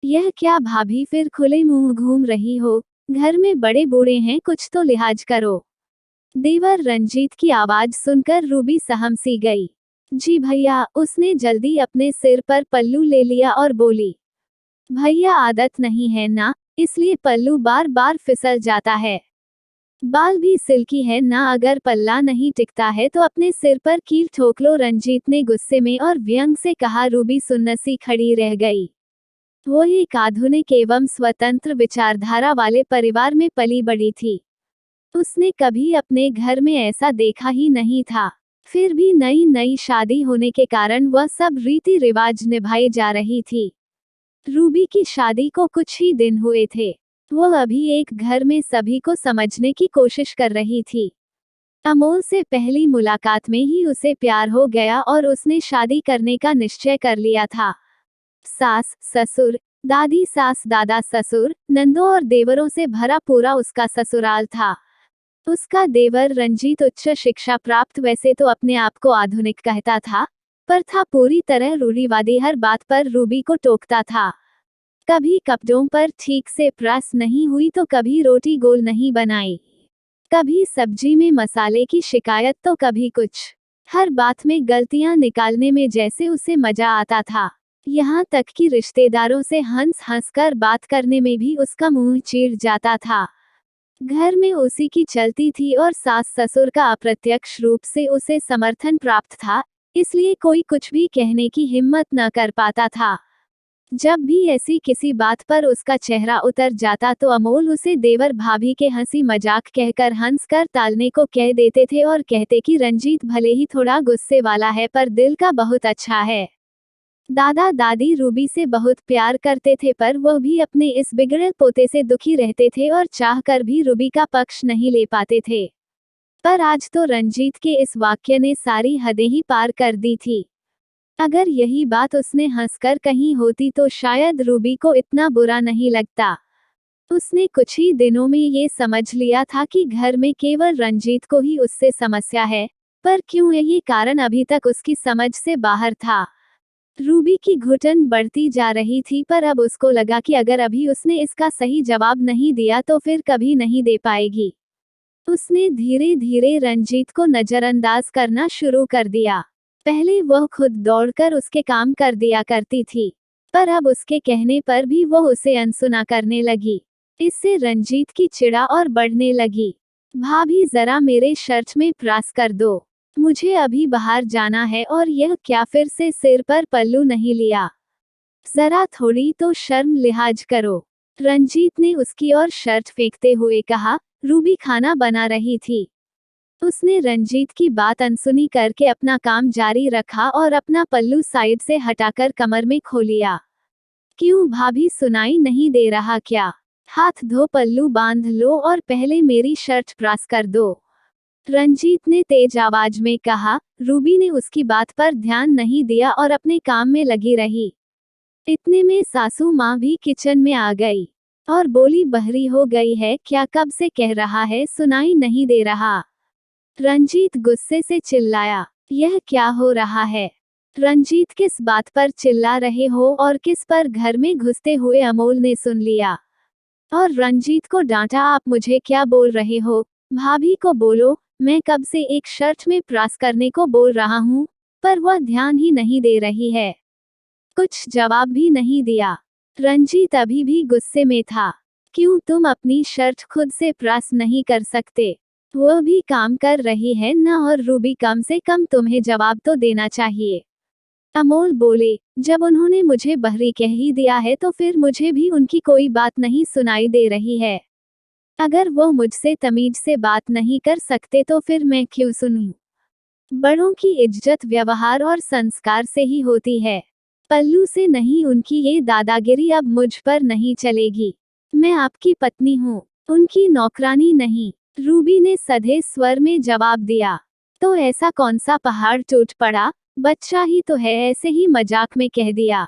यह क्या भाभी, फिर खुले मुंह घूम रही हो? घर में बड़े बूढ़े हैं, कुछ तो लिहाज करो। देवर रंजीत की आवाज सुनकर रूबी सहम सी गई। जी भैया, उसने जल्दी अपने सिर पर पल्लू ले लिया और बोली। भैया, आदत नहीं है ना, इसलिए पल्लू बार बार फिसल जाता है। बाल भी सिल्की है ना, अगर पल्ला नहीं टिकता है तो अपने सिर पर कील ठोक लो, रंजीत ने गुस्से में और व्यंग से कहा। रूबी सुन्नसी खड़ी रह गई। वो एक आधुनिक एवं स्वतंत्र विचारधारा वाले परिवार में पली बड़ी थी। उसने कभी अपने घर में ऐसा देखा ही नहीं था। फिर भी नई नई शादी होने के कारण वह सब रीति रिवाज निभाई जा रही थी। रूबी की शादी को कुछ ही दिन हुए थे। वो अभी एक घर में सभी को समझने की कोशिश कर रही थी। अमोल से पहली मुलाकात में ही उसे प्यार हो गया और उसने शादी करने का निश्चय कर लिया था। सास, ससुर, दादी सास, दादा ससुर, नंदों और देवरों से भरा पूरा उसका ससुराल था। उसका देवर रंजीत उच्च शिक्षा प्राप्त, वैसे तो अपने आप को आधुनिक कहता था, पर था पूरी तरह रूढ़िवादी। हर बात पर रूबी को टोकता था। कभी कपड़ों पर ठीक से प्रेस नहीं हुई तो कभी रोटी गोल नहीं बनाई, कभी सब्जी में मसाले की शिकायत तो कभी कुछ। हर बात में गलतियां निकालने में जैसे उसे मजा आता था। यहाँ तक कि रिश्तेदारों से हंस हंस कर बात करने में भी उसका मुंह चीड़ जाता था। घर में उसी की चलती थी और सास ससुर का अप्रत्यक्ष रूप से उसे समर्थन प्राप्त था, इसलिए कोई कुछ भी कहने की हिम्मत न कर पाता था। जब भी ऐसी किसी बात पर उसका चेहरा उतर जाता तो अमोल उसे देवर भाभी के हंसी मजाक कहकर हंसकर टालने को कह देते थे और कहते कि रंजीत भले ही थोड़ा गुस्से वाला है पर दिल का बहुत अच्छा है। दादा दादी रूबी से बहुत प्यार करते थे, पर वह भी अपने इस बिगड़े पोते से दुखी रहते थे और चाहकर भी रूबी का पक्ष नहीं ले पाते थे। पर आज तो रंजीत के इस वाक्य ने सारी हदें ही पार कर दी थी। अगर यही बात उसने हंसकर कही होती तो शायद रूबी को इतना बुरा नहीं लगता। उसने कुछ ही दिनों में ये समझ लिया था कि घर में केवल रंजीत को ही उससे समस्या है, पर क्यों यही कारण अभी तक उसकी समझ से बाहर था। रूबी की घुटन बढ़ती जा रही थी, पर अब उसको लगा कि अगर अभी उसने इसका सही जवाब नहीं दिया तो फिर कभी नहीं दे पाएगी। उसने धीरे धीरे रंजीत को नजरअंदाज करना शुरू कर दिया। पहले वह खुद दौड़कर उसके काम कर दिया करती थी, पर अब उसके कहने पर भी वह उसे अनसुना करने लगी। इससे रंजीत की चिढ़ा और बढ़ने लगी। भाभी, जरा मेरे शर्ट में प्रेस कर दो, मुझे अभी बाहर जाना है। और यह क्या, फिर से सिर पर पल्लू नहीं लिया? जरा थोड़ी तो शर्म लिहाज करो, रंजीत ने उसकी ओर शर्ट फेंकते हुए कहा। रूबी खाना बना रही थी। उसने रंजीत की बात अनसुनी करके अपना काम जारी रखा और अपना पल्लू साइड से हटाकर कमर में खो लिया। क्यों भाभी, सुनाई नहीं दे रहा क्या? हाथ धो, पल्लू बांध लो और पहले मेरी शर्ट प्रेस कर दो, रंजीत ने तेज आवाज में कहा। रूबी ने उसकी बात पर ध्यान नहीं दिया और अपने काम में लगी रही। इतने में सासू माँ भी किचन में आ गई और बोली, बहरी हो गई है क्या? कब से कह रहा है, सुनाई नहीं दे रहा। रंजीत गुस्से से चिल्लाया। यह क्या हो रहा है? रंजीत, किस बात पर चिल्ला रहे हो और किस पर? घर में घुसते हुए अमोल ने सुन लिया और रंजीत को डांटा। आप मुझे क्या बोल रहे हो? भाभी को बोलो, मैं कब से एक शर्ट में प्रेस करने को बोल रहा हूँ, पर वह ध्यान ही नहीं दे रही है। कुछ जवाब भी नहीं दिया। रंजीत अभी भी गुस्से में था। क्यों, तुम अपनी शर्ट खुद से प्रेस नहीं कर सकते? वह भी काम कर रही है ना, और रूबी, कम से कम तुम्हें जवाब तो देना चाहिए। अमोल बोले, जब उन्होंने मुझे बहरी कह ही दिया है तो फिर मुझे भी उनकी कोई बात नहीं सुनाई दे रही है। अगर वो मुझसे तमीज से बात नहीं कर सकते तो फिर मैं क्यों सुनूं? बड़ों की इज्जत व्यवहार और संस्कार से ही होती है, पल्लू से नहीं। उनकी ये दादागिरी अब मुझ पर नहीं चलेगी। मैं आपकी पत्नी हूँ, उनकी नौकरानी नहीं, रूबी ने सधे स्वर में जवाब दिया। तो ऐसा कौन सा पहाड़ टूट पड़ा? बच्चा ही तो है, ऐसे ही मजाक में कह दिया।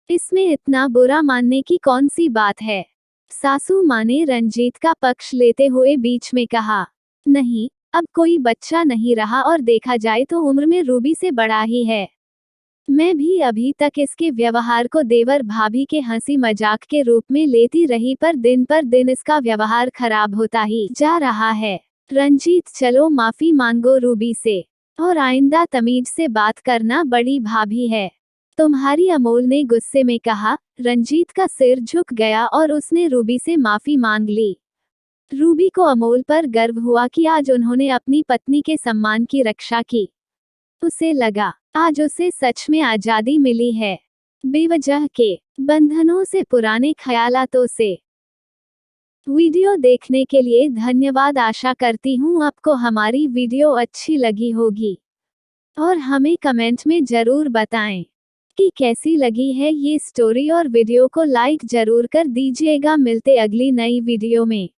इसमें इतना बुरा मानने की कौन सी बात है? सासू माँ ने रंजीत का पक्ष लेते हुए बीच में कहा। नहीं, अब कोई बच्चा नहीं रहा और देखा जाए तो उम्र में रूबी से बड़ा ही है। मैं भी अभी तक इसके व्यवहार को देवर भाभी के हंसी मजाक के रूप में लेती रही, पर दिन इसका व्यवहार खराब होता ही जा रहा है। रंजीत, चलो माफी मांगो रूबी से, और आइंदा तमीज से बात करना, बड़ी भाभी है तुम्हारी, अमोल ने गुस्से में कहा। रंजीत का सिर झुक गया और उसने रूबी से माफी मांग ली। रूबी को अमोल पर गर्व हुआ कि आज उन्होंने अपनी पत्नी के सम्मान की रक्षा की। उसे लगा आज उसे सच में आजादी मिली है, बेवजह के बंधनों से, पुराने ख्यालातों से। वीडियो देखने के लिए धन्यवाद। आशा करती हूँ आपको हमारी वीडियो अच्छी लगी होगी, और हमें कमेंट में जरूर बताएं कि कैसी लगी है ये स्टोरी, और वीडियो को लाइक जरूर कर दीजिएगा। मिलते अगली नई वीडियो में।